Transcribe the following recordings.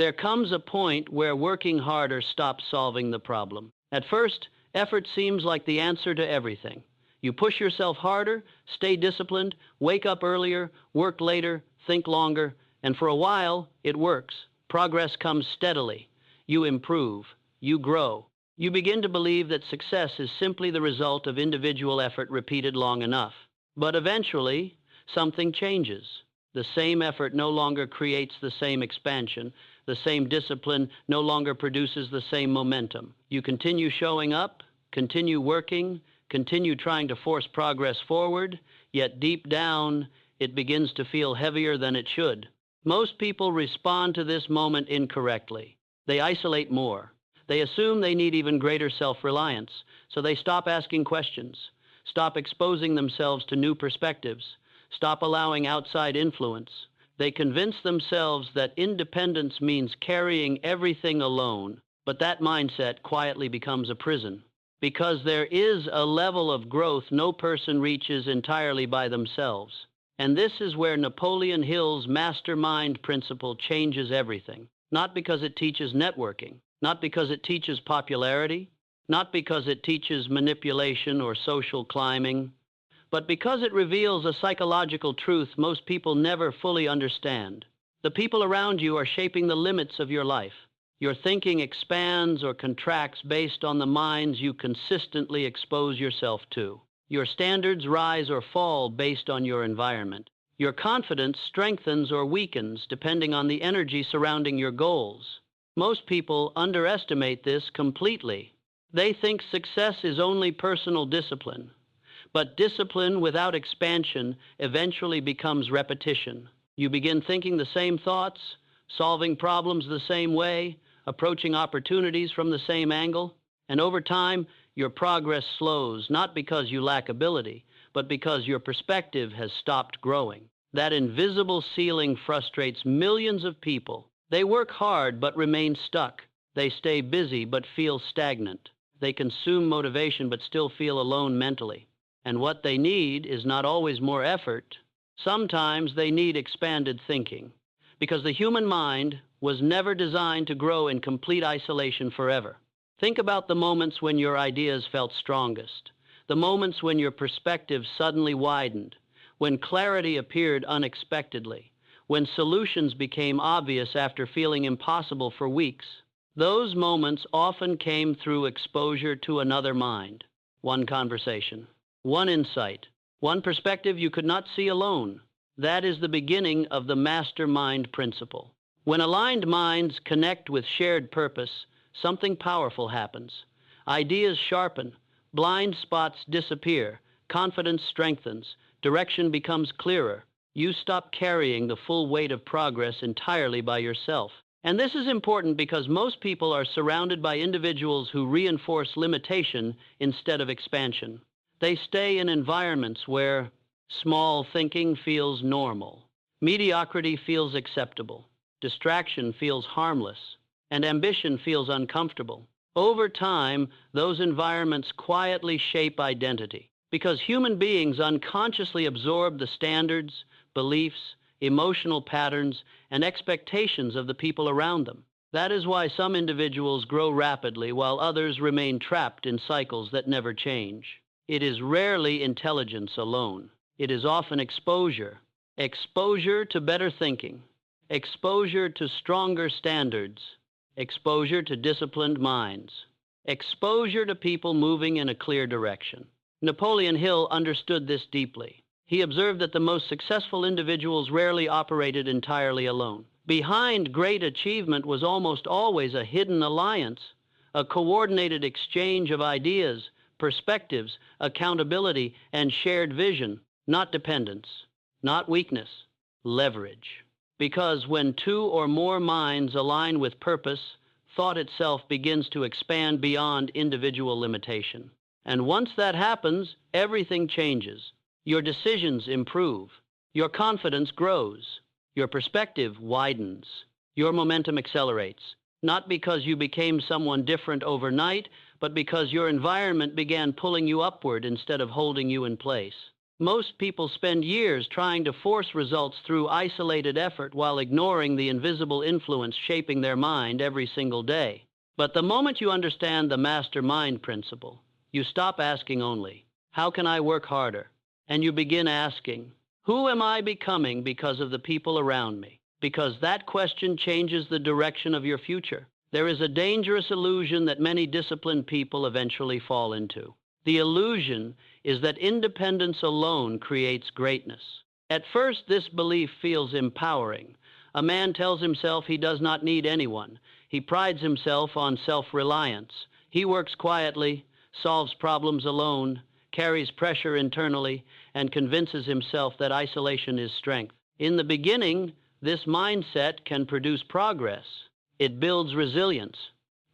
There comes a point where working harder stops solving the problem. At first, effort seems like the answer to everything. You push yourself harder, stay disciplined, wake up earlier, work later, think longer, and for a while, it works. Progress comes steadily. You improve. You grow. You begin to believe that success is simply the result of individual effort repeated long enough. But eventually, something changes. The same effort no longer creates the same expansion. The same discipline no longer produces the same momentum. You continue showing up, continue working, continue trying to force progress forward, yet deep down, it begins to feel heavier than it should. Most people respond to this moment incorrectly. They isolate more. They assume they need even greater self-reliance, so they stop asking questions, stop exposing themselves to new perspectives, stop allowing outside influence. They convince themselves that independence means carrying everything alone, but that mindset quietly becomes a prison. Because there is a level of growth no person reaches entirely by themselves. And this is where Napoleon Hill's Mastermind principle changes everything. Not because it teaches networking, not because it teaches popularity, not because it teaches manipulation or social climbing, but because it reveals a psychological truth most people never fully understand. The people around you are shaping the limits of your life. Your thinking expands or contracts based on the minds you consistently expose yourself to. Your standards rise or fall based on your environment. Your confidence strengthens or weakens depending on the energy surrounding your goals. Most people underestimate this completely. They think success is only personal discipline. But discipline without expansion eventually becomes repetition. You begin thinking the same thoughts, solving problems the same way, approaching opportunities from the same angle, and over time, your progress slows, not because you lack ability, but because your perspective has stopped growing. That invisible ceiling frustrates millions of people. They work hard but remain stuck. They stay busy but feel stagnant. They consume motivation but still feel alone mentally. And what they need is not always more effort. Sometimes they need expanded thinking, because the human mind was never designed to grow in complete isolation forever. Think about the moments when your ideas felt strongest, the moments when your perspective suddenly widened, when clarity appeared unexpectedly, when solutions became obvious after feeling impossible for weeks. Those moments often came through exposure to another mind, one conversation, one insight, one perspective you could not see alone. That is the beginning of the mastermind principle. When aligned minds connect with shared purpose, something powerful happens. Ideas sharpen, blind spots disappear, confidence strengthens, direction becomes clearer. You stop carrying the full weight of progress entirely by yourself. And this is important because most people are surrounded by individuals who reinforce limitation instead of expansion. They stay in environments where small thinking feels normal, mediocrity feels acceptable, distraction feels harmless, and ambition feels uncomfortable. Over time, those environments quietly shape identity, because human beings unconsciously absorb the standards, beliefs, emotional patterns, and expectations of the people around them. That is why some individuals grow rapidly while others remain trapped in cycles that never change. It is rarely intelligence alone. It is often exposure. Exposure to better thinking. Exposure to stronger standards. Exposure to disciplined minds. Exposure to people moving in a clear direction. Napoleon Hill understood this deeply. He observed that the most successful individuals rarely operated entirely alone. Behind great achievement was almost always a hidden alliance, a coordinated exchange of ideas, perspectives, accountability, and shared vision, not dependence, not weakness, leverage. Because when two or more minds align with purpose, thought itself begins to expand beyond individual limitation. And once that happens, everything changes. Your decisions improve. Your confidence grows. Your perspective widens. Your momentum accelerates. Not because you became someone different overnight, but because your environment began pulling you upward instead of holding you in place. Most people spend years trying to force results through isolated effort while ignoring the invisible influence shaping their mind every single day. But the moment you understand the mastermind principle, you stop asking only, how can I work harder? And you begin asking, who am I becoming because of the people around me? Because that question changes the direction of your future. There is a dangerous illusion that many disciplined people eventually fall into. The illusion is that independence alone creates greatness. At first, this belief feels empowering. A man tells himself he does not need anyone. He prides himself on self-reliance. He works quietly, solves problems alone, carries pressure internally, and convinces himself that isolation is strength. In the beginning, this mindset can produce progress. It builds resilience.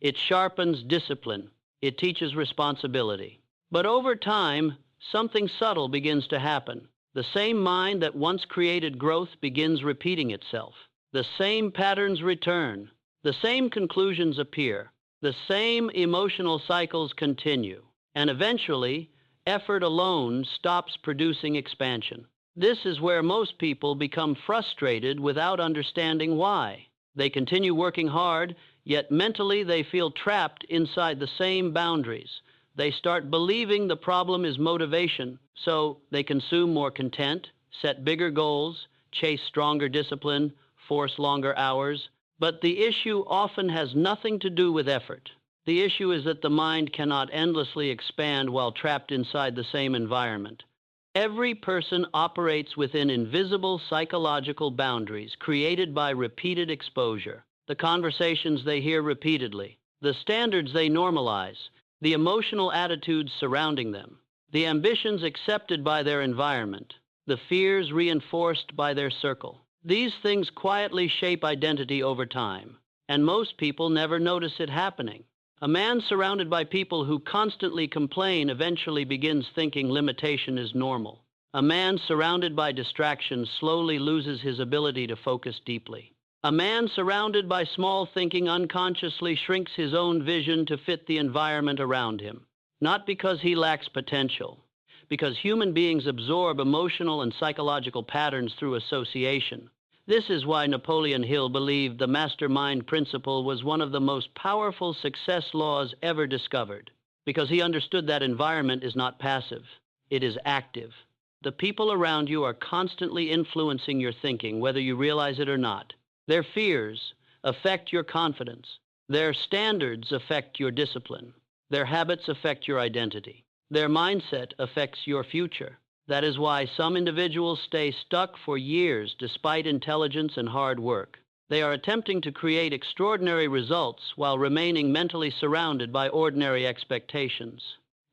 It sharpens discipline. It teaches responsibility. But over time, something subtle begins to happen. The same mind that once created growth begins repeating itself. The same patterns return. The same conclusions appear. The same emotional cycles continue. And eventually, effort alone stops producing expansion. This is where most people become frustrated without understanding why. They continue working hard, yet mentally they feel trapped inside the same boundaries. They start believing the problem is motivation, so they consume more content, set bigger goals, chase stronger discipline, force longer hours. But the issue often has nothing to do with effort. The issue is that the mind cannot endlessly expand while trapped inside the same environment. Every person operates within invisible psychological boundaries created by repeated exposure, the conversations they hear repeatedly, the standards they normalize, the emotional attitudes surrounding them, the ambitions accepted by their environment, the fears reinforced by their circle. These things quietly shape identity over time, and most people never notice it happening. A man surrounded by people who constantly complain eventually begins thinking limitation is normal. A man surrounded by distractions slowly loses his ability to focus deeply. A man surrounded by small thinking unconsciously shrinks his own vision to fit the environment around him. Not because he lacks potential, because human beings absorb emotional and psychological patterns through association. This is why Napoleon Hill believed the mastermind principle was one of the most powerful success laws ever discovered, because he understood that environment is not passive, it is active. The people around you are constantly influencing your thinking, whether you realize it or not. Their fears affect your confidence. Their standards affect your discipline. Their habits affect your identity. Their mindset affects your future. That is why some individuals stay stuck for years despite intelligence and hard work. They are attempting to create extraordinary results while remaining mentally surrounded by ordinary expectations.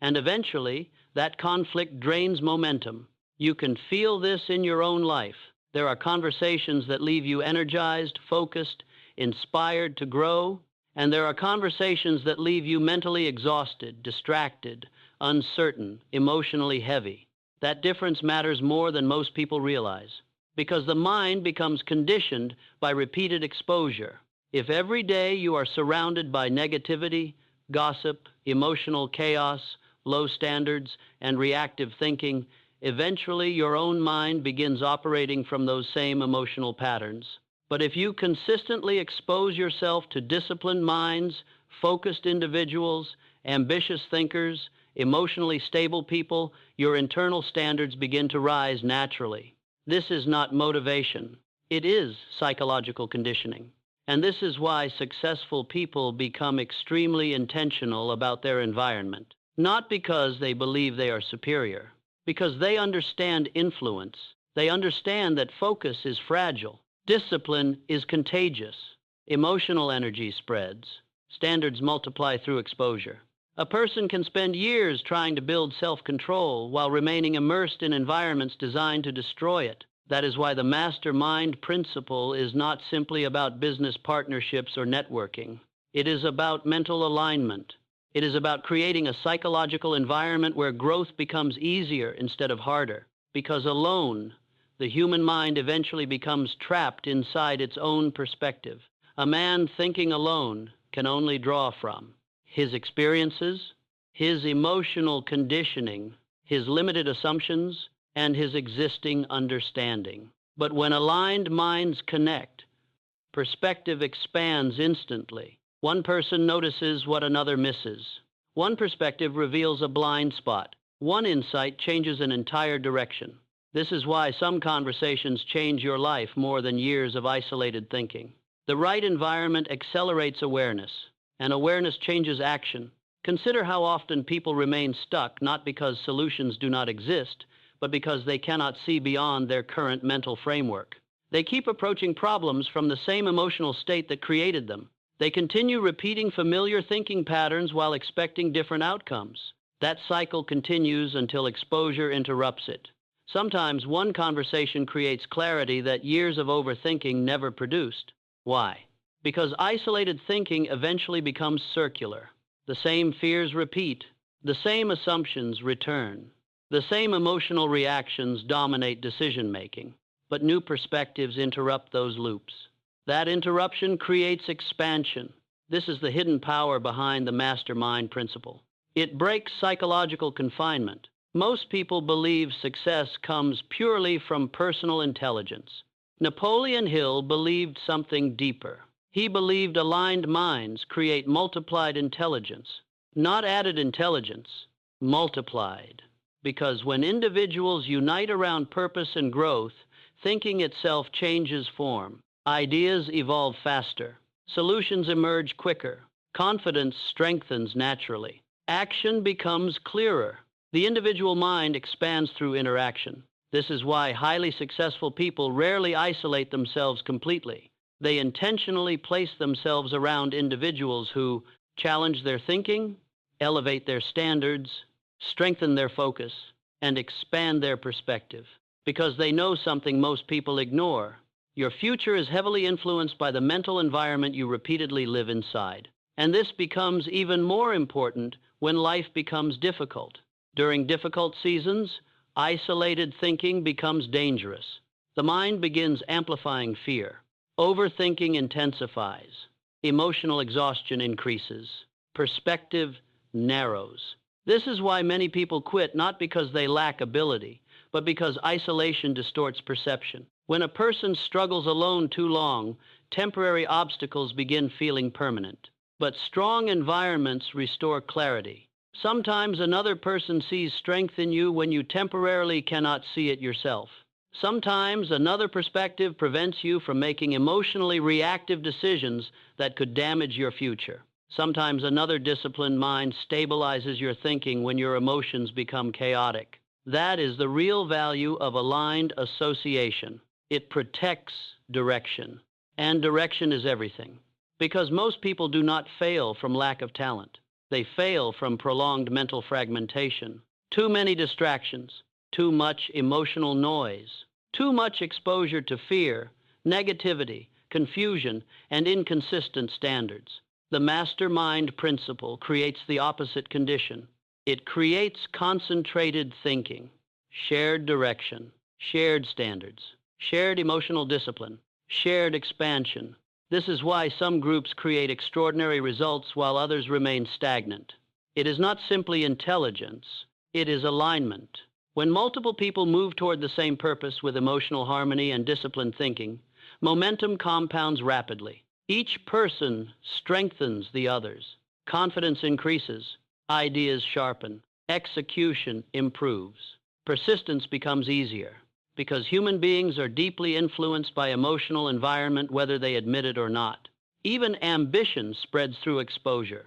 And eventually, that conflict drains momentum. You can feel this in your own life. There are conversations that leave you energized, focused, inspired to grow, and there are conversations that leave you mentally exhausted, distracted, uncertain, emotionally heavy. That difference matters more than most people realize, because the mind becomes conditioned by repeated exposure. If every day you are surrounded by negativity, gossip, emotional chaos, low standards, and reactive thinking, eventually your own mind begins operating from those same emotional patterns. But if you consistently expose yourself to disciplined minds, focused individuals, ambitious thinkers, emotionally stable people, your internal standards begin to rise naturally. This is not motivation. It is psychological conditioning. And this is why successful people become extremely intentional about their environment. Not because they believe they are superior, because they understand influence. They understand that focus is fragile. Discipline is contagious. Emotional energy spreads. Standards multiply through exposure. A person can spend years trying to build self-control while remaining immersed in environments designed to destroy it. That is why the mastermind principle is not simply about business partnerships or networking. It is about mental alignment. It is about creating a psychological environment where growth becomes easier instead of harder. Because alone, the human mind eventually becomes trapped inside its own perspective. A man thinking alone can only draw from his experiences, his emotional conditioning, his limited assumptions, and his existing understanding. But when aligned minds connect, perspective expands instantly. One person notices what another misses. One perspective reveals a blind spot. One insight changes an entire direction. This is why some conversations change your life more than years of isolated thinking. The right environment accelerates awareness, and awareness changes action. Consider how often people remain stuck, not because solutions do not exist, but because they cannot see beyond their current mental framework. They keep approaching problems from the same emotional state that created them. They continue repeating familiar thinking patterns while expecting different outcomes. That cycle continues until exposure interrupts it. Sometimes one conversation creates clarity that years of overthinking never produced. Why? Because isolated thinking eventually becomes circular. The same fears repeat. The same assumptions return. The same emotional reactions dominate decision-making. But new perspectives interrupt those loops. That interruption creates expansion. This is the hidden power behind the Mastermind principle. It breaks psychological confinement. Most people believe success comes purely from personal intelligence. Napoleon Hill believed something deeper. He believed aligned minds create multiplied intelligence, not added intelligence, multiplied. Because when individuals unite around purpose and growth, thinking itself changes form. Ideas evolve faster. Solutions emerge quicker. Confidence strengthens naturally. Action becomes clearer. The individual mind expands through interaction. This is why highly successful people rarely isolate themselves completely. They intentionally place themselves around individuals who challenge their thinking, elevate their standards, strengthen their focus, and expand their perspective. Because they know something most people ignore. Your future is heavily influenced by the mental environment you repeatedly live inside. And this becomes even more important when life becomes difficult. During difficult seasons, isolated thinking becomes dangerous. The mind begins amplifying fear. Overthinking intensifies. Emotional exhaustion increases. Perspective narrows. This is why many people quit, not because they lack ability, but because isolation distorts perception. When a person struggles alone too long, temporary obstacles begin feeling permanent. But strong environments restore clarity. Sometimes another person sees strength in you when you temporarily cannot see it yourself. Sometimes another perspective prevents you from making emotionally reactive decisions that could damage your future. Sometimes another disciplined mind stabilizes your thinking when your emotions become chaotic. That is the real value of aligned association. It protects direction, and direction is everything. Because most people do not fail from lack of talent. They fail from prolonged mental fragmentation. Too many distractions, too much emotional noise, too much exposure to fear, negativity, confusion, and inconsistent standards. The mastermind principle creates the opposite condition. It creates concentrated thinking, shared direction, shared standards, shared emotional discipline, shared expansion. This is why some groups create extraordinary results while others remain stagnant. It is not simply intelligence, it is alignment. When multiple people move toward the same purpose with emotional harmony and disciplined thinking, momentum compounds rapidly. Each person strengthens the others. Confidence increases. Ideas sharpen. Execution improves. Persistence becomes easier. Because human beings are deeply influenced by emotional environment whether they admit it or not. Even ambition spreads through exposure.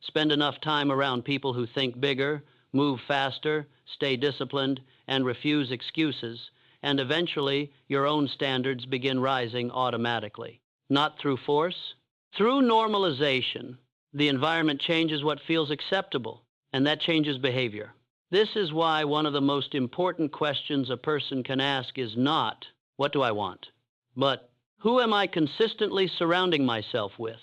Spend enough time around people who think bigger, move faster, stay disciplined, and refuse excuses, and eventually your own standards begin rising automatically. Not through force. Through normalization, the environment changes what feels acceptable, and that changes behavior. This is why one of the most important questions a person can ask is not, what do I want? But, who am I consistently surrounding myself with?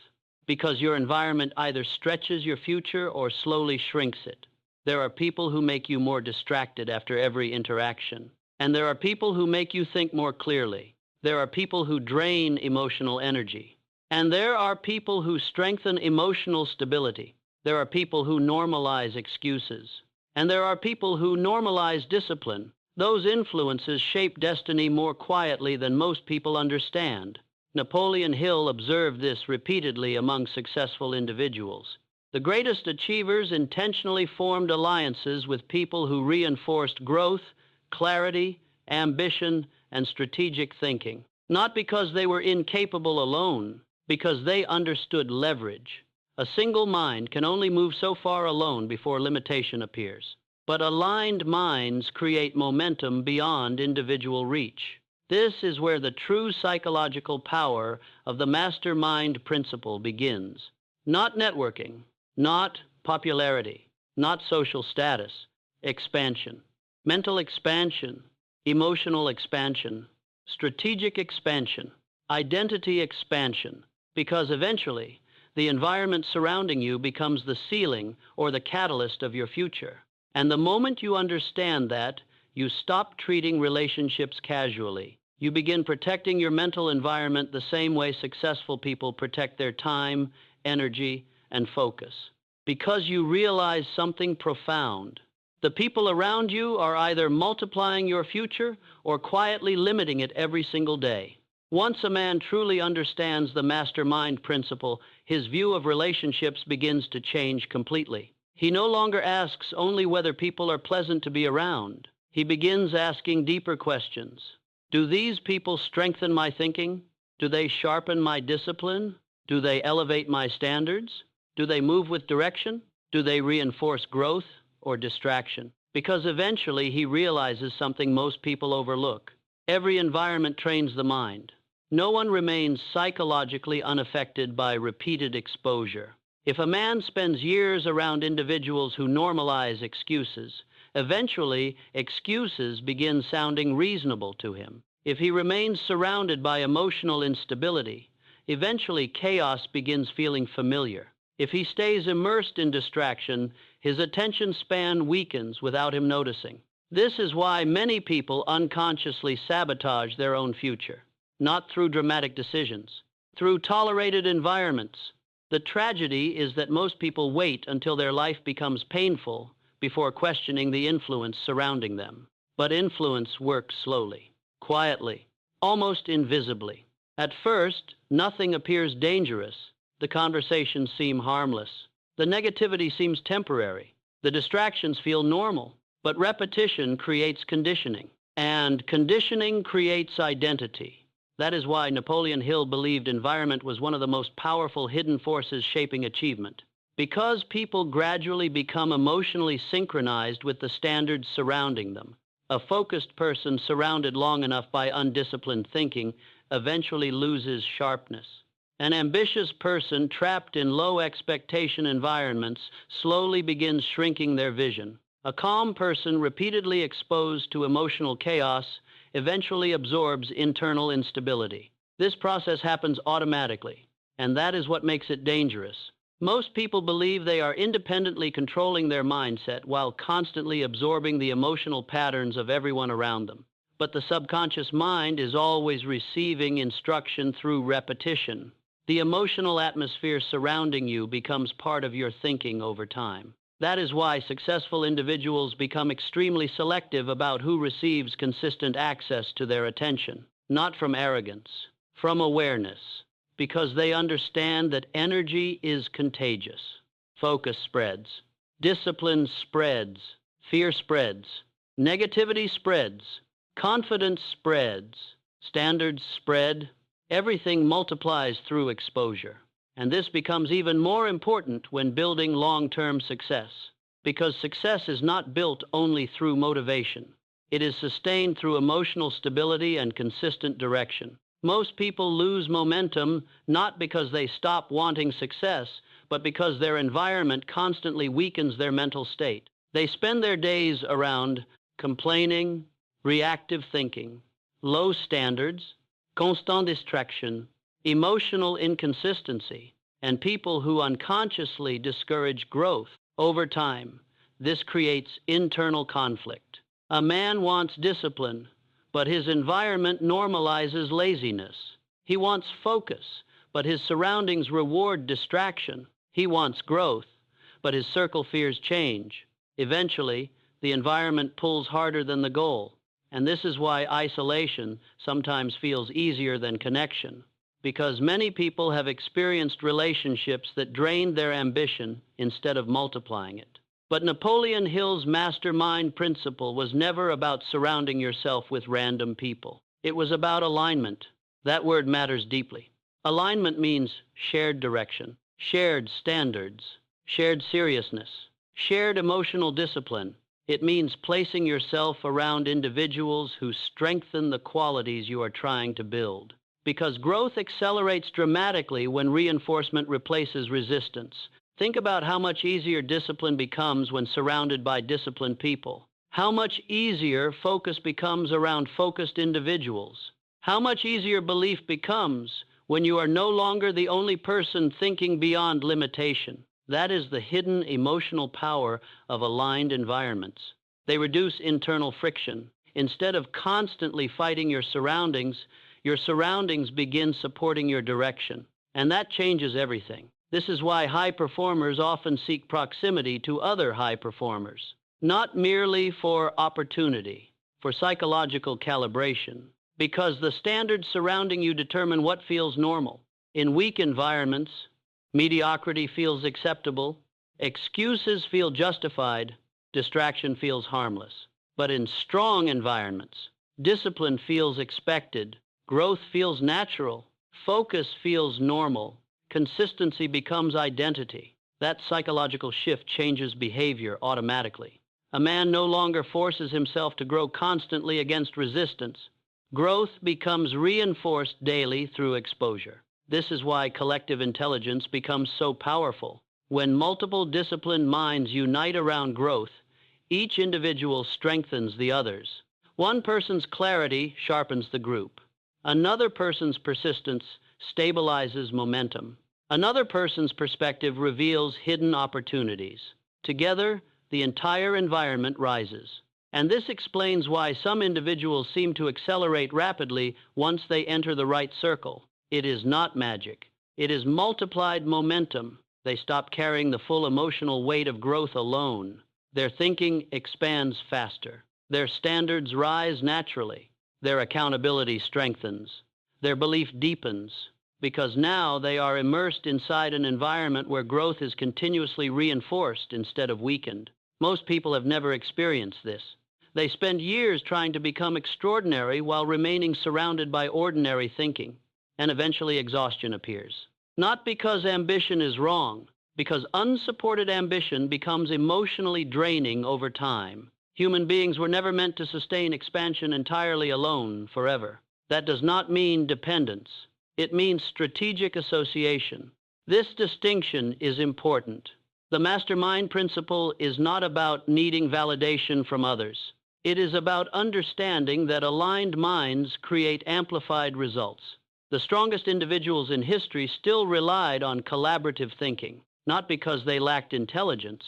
Because your environment either stretches your future or slowly shrinks it. There are people who make you more distracted after every interaction. And there are people who make you think more clearly. There are people who drain emotional energy. And there are people who strengthen emotional stability. There are people who normalize excuses. And there are people who normalize discipline. Those influences shape destiny more quietly than most people understand. Napoleon Hill observed this repeatedly among successful individuals. The greatest achievers intentionally formed alliances with people who reinforced growth, clarity, ambition, and strategic thinking. Not because they were incapable alone, because they understood leverage. A single mind can only move so far alone before limitation appears. But aligned minds create momentum beyond individual reach. This is where the true psychological power of the mastermind principle begins. Not networking, not popularity, not social status, expansion. Mental expansion, emotional expansion, strategic expansion, identity expansion, because eventually the environment surrounding you becomes the ceiling or the catalyst of your future. And the moment you understand that, you stop treating relationships casually. You begin protecting your mental environment the same way successful people protect their time, energy, and focus. Because you realize something profound. The people around you are either multiplying your future or quietly limiting it every single day. Once a man truly understands the mastermind principle, his view of relationships begins to change completely. He no longer asks only whether people are pleasant to be around. He begins asking deeper questions. Do these people strengthen my thinking? Do they sharpen my discipline? Do they elevate my standards? Do they move with direction? Do they reinforce growth or distraction? Because eventually he realizes something most people overlook. Every environment trains the mind. No one remains psychologically unaffected by repeated exposure. If a man spends years around individuals who normalize excuses, eventually excuses begin sounding reasonable to him. If he remains surrounded by emotional instability, eventually chaos begins feeling familiar. If he stays immersed in distraction, his attention span weakens without him noticing. This is why many people unconsciously sabotage their own future, not through dramatic decisions, through tolerated environments. The tragedy is that most people wait until their life becomes painful before questioning the influence surrounding them. But influence works slowly, quietly, almost invisibly. At first, nothing appears dangerous. The conversations seem harmless. The negativity seems temporary. The distractions feel normal. But repetition creates conditioning, and conditioning creates identity. That is why Napoleon Hill believed environment was one of the most powerful hidden forces shaping achievement. Because people gradually become emotionally synchronized with the standards surrounding them. A focused person surrounded long enough by undisciplined thinking eventually loses sharpness. An ambitious person trapped in low expectation environments slowly begins shrinking their vision. A calm person repeatedly exposed to emotional chaos eventually absorbs internal instability. This process happens automatically, and that is what makes it dangerous. Most people believe they are independently controlling their mindset while constantly absorbing the emotional patterns of everyone around them. But the subconscious mind is always receiving instruction through repetition. The emotional atmosphere surrounding you becomes part of your thinking over time. That is why successful individuals become extremely selective about who receives consistent access to their attention, not from arrogance, from awareness, because they understand that energy is contagious. Focus spreads, discipline spreads, fear spreads, negativity spreads, confidence spreads, standards spread. Everything multiplies through exposure. And this becomes even more important when building long-term success, because success is not built only through motivation. It is sustained through emotional stability and consistent direction. Most people lose momentum not because they stop wanting success, but because their environment constantly weakens their mental state. They spend their days around complaining, reactive thinking, low standards, constant distraction, emotional inconsistency, and people who unconsciously discourage growth. Over time, this creates internal conflict. A man wants discipline, but his environment normalizes laziness. He wants focus, but his surroundings reward distraction. He wants growth, but his circle fears change. Eventually, the environment pulls harder than the goal. And this is why isolation sometimes feels easier than connection, because many people have experienced relationships that drained their ambition instead of multiplying it. But Napoleon Hill's mastermind principle was never about surrounding yourself with random people. It was about alignment. That word matters deeply. Alignment means shared direction, shared standards, shared seriousness, shared emotional discipline. It means placing yourself around individuals who strengthen the qualities you are trying to build. Because growth accelerates dramatically when reinforcement replaces resistance. Think about how much easier discipline becomes when surrounded by disciplined people. How much easier focus becomes around focused individuals. How much easier belief becomes when you are no longer the only person thinking beyond limitation. That is the hidden emotional power of aligned environments. They reduce internal friction. Instead of constantly fighting your surroundings begin supporting your direction. And that changes everything. This is why high performers often seek proximity to other high performers, not merely for opportunity, for psychological calibration, because the standards surrounding you determine what feels normal. In weak environments, mediocrity feels acceptable, excuses feel justified, distraction feels harmless. But in strong environments, discipline feels expected, growth feels natural, focus feels normal, consistency becomes identity. That psychological shift changes behavior automatically. A man no longer forces himself to grow constantly against resistance. Growth becomes reinforced daily through exposure. This is why collective intelligence becomes so powerful. When multiple disciplined minds unite around growth, each individual strengthens the others. One person's clarity sharpens the group. Another person's persistence stabilizes momentum. Another person's perspective reveals hidden opportunities. Together, the entire environment rises. And this explains why some individuals seem to accelerate rapidly once they enter the right circle. It is not magic. It is multiplied momentum. They stop carrying the full emotional weight of growth alone. Their thinking expands faster. Their standards rise naturally. Their accountability strengthens. Their belief deepens, because now they are immersed inside an environment where growth is continuously reinforced instead of weakened. Most people have never experienced this. They spend years trying to become extraordinary while remaining surrounded by ordinary thinking, and eventually exhaustion appears. Not because ambition is wrong, because unsupported ambition becomes emotionally draining over time. Human beings were never meant to sustain expansion entirely alone forever. That does not mean dependence. It means strategic association. This distinction is important. The mastermind principle is not about needing validation from others. It is about understanding that aligned minds create amplified results. The strongest individuals in history still relied on collaborative thinking, not because they lacked intelligence,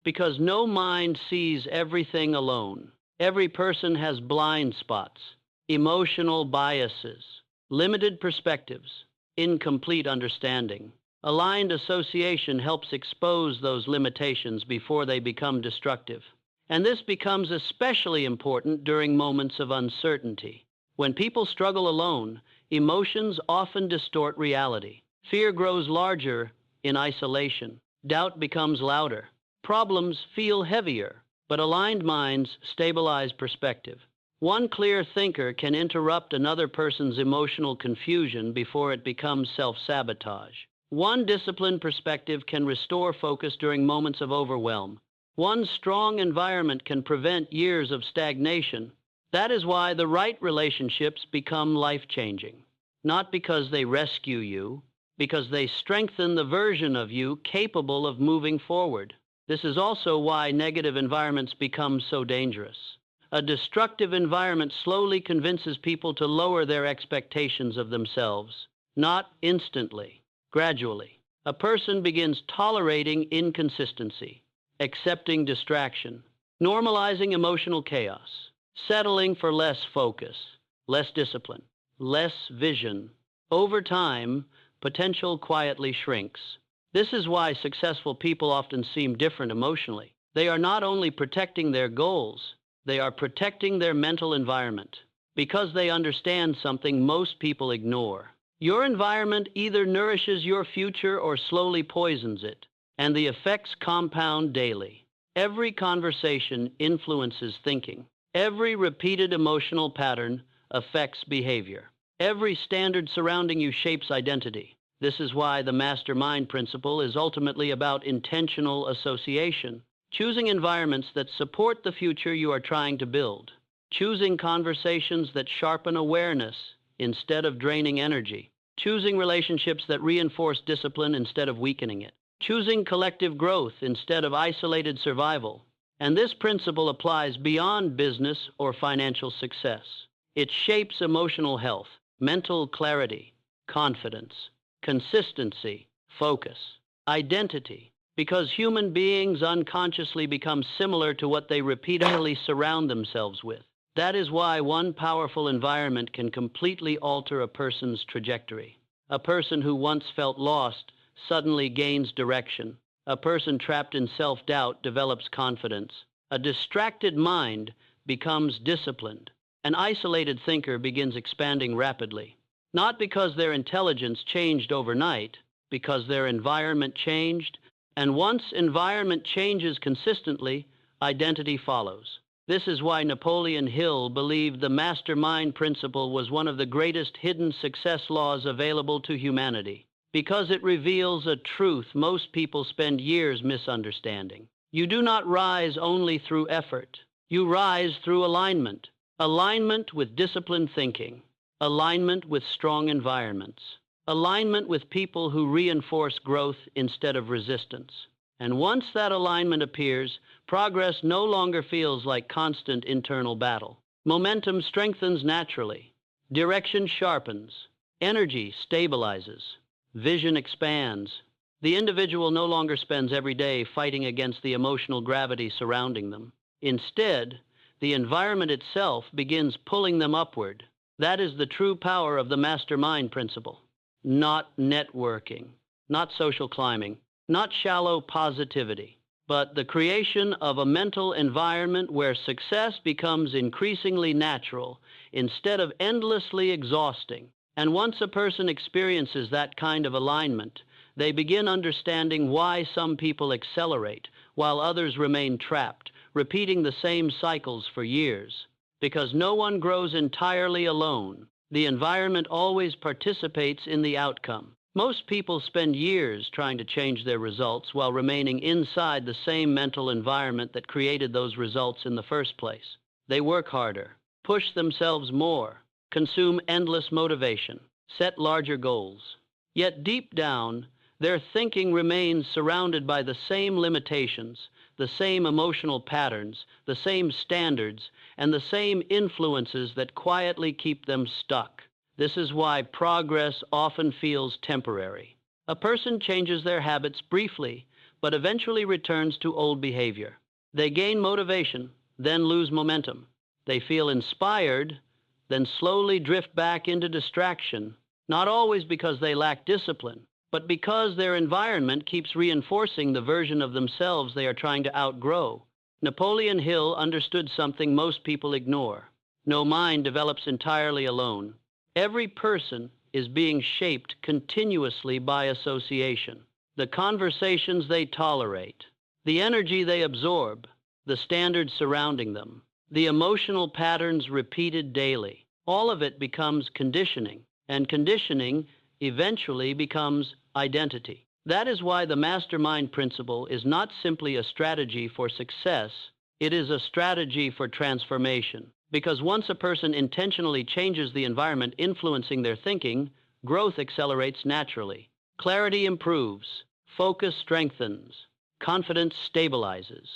because no mind sees everything alone. Every person has blind spots, emotional biases, limited perspectives, incomplete understanding. Aligned association helps expose those limitations before they become destructive. And this becomes especially important during moments of uncertainty. When people struggle alone, emotions often distort reality. Fear grows larger in isolation. Doubt becomes louder. Problems feel heavier, but aligned minds stabilize perspective. One clear thinker can interrupt another person's emotional confusion before it becomes self-sabotage. One disciplined perspective can restore focus during moments of overwhelm. One strong environment can prevent years of stagnation. That is why the right relationships become life-changing. Not because they rescue you, because they strengthen the version of you capable of moving forward. This is also why negative environments become so dangerous. A destructive environment slowly convinces people to lower their expectations of themselves. Not instantly, gradually. A person begins tolerating inconsistency, accepting distraction, normalizing emotional chaos, settling for less focus, less discipline, less vision. Over time, potential quietly shrinks. This is why successful people often seem different emotionally. They are not only protecting their goals, They are protecting their mental environment because they understand something most people ignore. Your environment either nourishes your future or slowly poisons it, and the effects compound daily. Every conversation influences thinking. Every repeated emotional pattern affects behavior. Every standard surrounding you shapes identity. This is why the mastermind principle is ultimately about intentional association, choosing environments that support the future you are trying to build, choosing conversations that sharpen awareness instead of draining energy, choosing relationships that reinforce discipline instead of weakening it, choosing collective growth instead of isolated survival. And this principle applies beyond business or financial success. It shapes emotional health, mental clarity, confidence, consistency, focus, identity, because human beings unconsciously become similar to what they repeatedly surround themselves with. That is why one powerful environment can completely alter a person's trajectory. A person who once felt lost suddenly gains direction. A person trapped in self-doubt develops confidence. A distracted mind becomes disciplined. An isolated thinker begins expanding rapidly. Not because their intelligence changed overnight, because their environment changed. And once environment changes consistently, identity follows. This is why Napoleon Hill believed the mastermind principle was one of the greatest hidden success laws available to humanity, because it reveals a truth most people spend years misunderstanding. You do not rise only through effort. You rise through alignment. Alignment with disciplined thinking. Alignment with strong environments. Alignment with people who reinforce growth instead of resistance. And once that alignment appears, progress no longer feels like constant internal battle. Momentum strengthens naturally. Direction sharpens. Energy stabilizes. Vision expands. The individual no longer spends every day fighting against the emotional gravity surrounding them. Instead, the environment itself begins pulling them upward. That is the true power of the mastermind principle. Not networking, not social climbing, not shallow positivity, but the creation of a mental environment where success becomes increasingly natural instead of endlessly exhausting. And once a person experiences that kind of alignment, they begin understanding why some people accelerate while others remain trapped, repeating the same cycles for years. Because no one grows entirely alone. The environment always participates in the outcome. Most people spend years trying to change their results while remaining inside the same mental environment that created those results in the first place. They work harder, push themselves more, consume endless motivation, set larger goals. Yet deep down, their thinking remains surrounded by the same limitations, the same emotional patterns, the same standards, and the same influences that quietly keep them stuck. This is why progress often feels temporary. A person changes their habits briefly, but eventually returns to old behavior. They gain motivation, then lose momentum. They feel inspired, then slowly drift back into distraction, not always because they lack discipline, but because their environment keeps reinforcing the version of themselves they are trying to outgrow. Napoleon Hill understood something most people ignore. No mind develops entirely alone. Every person is being shaped continuously by association. The conversations they tolerate, the energy they absorb, the standards surrounding them, the emotional patterns repeated daily. All of it becomes conditioning, and conditioning eventually becomes identity. That is why the mastermind principle is not simply a strategy for success, it is a strategy for transformation. Because once a person intentionally changes the environment influencing their thinking, growth accelerates naturally. Clarity improves, focus strengthens, confidence stabilizes.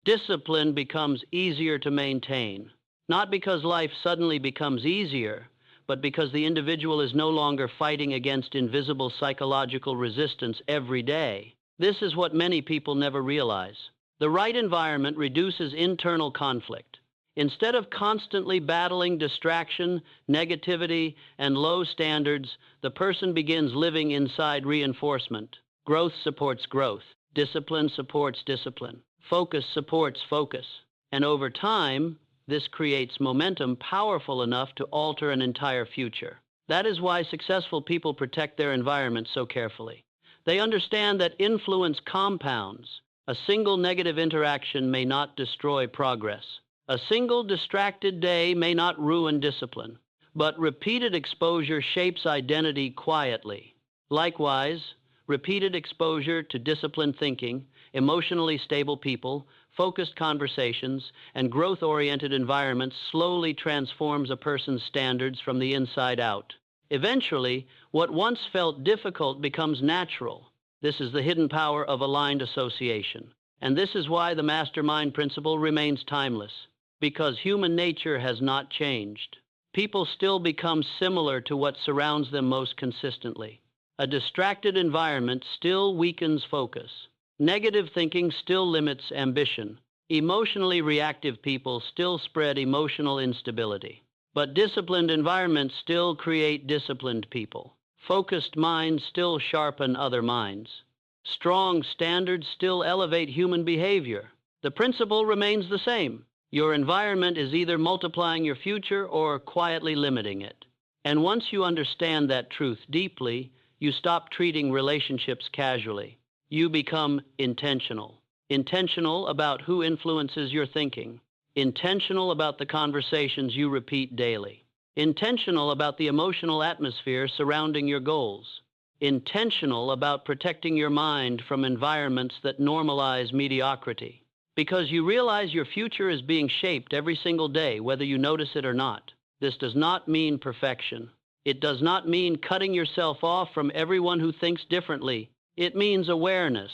Discipline becomes easier to maintain, not because life suddenly becomes easier, but because the individual is no longer fighting against invisible psychological resistance every day. This is what many people never realize. The right environment reduces internal conflict. Instead of constantly battling distraction, negativity, and low standards, the person begins living inside reinforcement. Growth supports growth. Discipline supports discipline. Focus supports focus. And over time, This creates momentum powerful enough to alter an entire future. That is why successful people protect their environment so carefully. They understand that influence compounds. A single negative interaction may not destroy progress. A single distracted day may not ruin discipline. But repeated exposure shapes identity quietly. Likewise, repeated exposure to disciplined thinking, emotionally stable people, focused conversations, and growth-oriented environments slowly transforms a person's standards from the inside out. Eventually, what once felt difficult becomes natural. This is the hidden power of aligned association. And this is why the mastermind principle remains timeless, because human nature has not changed. People still become similar to what surrounds them most consistently. A distracted environment still weakens focus. Negative thinking still limits ambition. Emotionally reactive people still spread emotional instability. But disciplined environments still create disciplined people. Focused minds still sharpen other minds. Strong standards still elevate human behavior. The principle remains the same. Your environment is either multiplying your future or quietly limiting it. And once you understand that truth deeply, you stop treating relationships casually. You become intentional. Intentional about who influences your thinking. Intentional about the conversations you repeat daily. Intentional about the emotional atmosphere surrounding your goals. Intentional about protecting your mind from environments that normalize mediocrity. Because you realize your future is being shaped every single day, whether you notice it or not. This does not mean perfection. It does not mean cutting yourself off from everyone who thinks differently. It means awareness.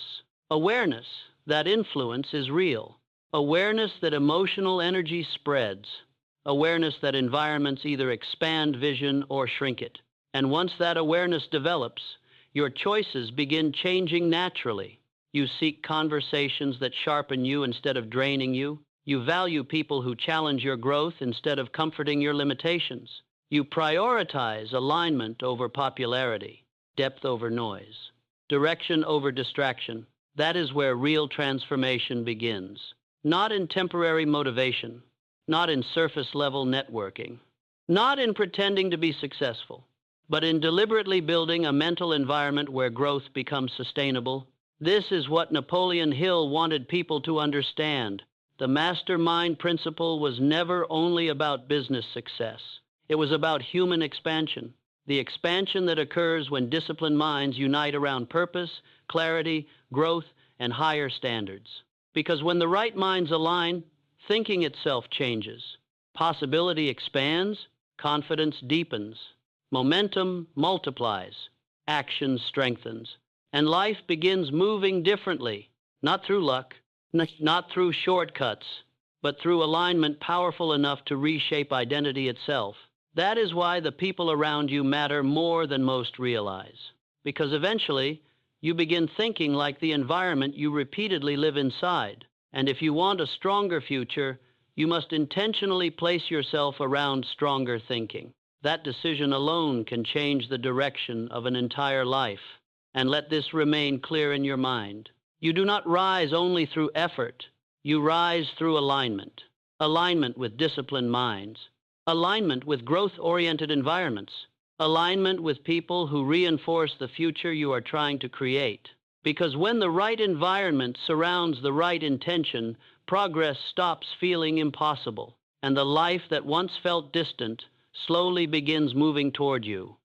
Awareness that influence is real. Awareness that emotional energy spreads. Awareness that environments either expand vision or shrink it. And once that awareness develops, your choices begin changing naturally. You seek conversations that sharpen you instead of draining you. You value people who challenge your growth instead of comforting your limitations. You prioritize alignment over popularity, depth over noise, direction over distraction. That is where real transformation begins. Not in temporary motivation, not in surface-level networking, not in pretending to be successful, but in deliberately building a mental environment where growth becomes sustainable. This is what Napoleon Hill wanted people to understand. The mastermind principle was never only about business success. It was about human expansion, the expansion that occurs when disciplined minds unite around purpose, clarity, growth, and higher standards. Because when the right minds align, thinking itself changes. Possibility expands, confidence deepens, momentum multiplies, action strengthens. And life begins moving differently, not through luck, not through shortcuts, but through alignment powerful enough to reshape identity itself. That is why the people around you matter more than most realize. Because eventually, you begin thinking like the environment you repeatedly live inside. And if you want a stronger future, you must intentionally place yourself around stronger thinking. That decision alone can change the direction of an entire life. And let this remain clear in your mind. You do not rise only through effort. You rise through alignment. Alignment with disciplined minds. Alignment with growth-oriented environments. Alignment with people who reinforce the future you are trying to create. Because when the right environment surrounds the right intention, progress stops feeling impossible. And the life that once felt distant slowly begins moving toward you.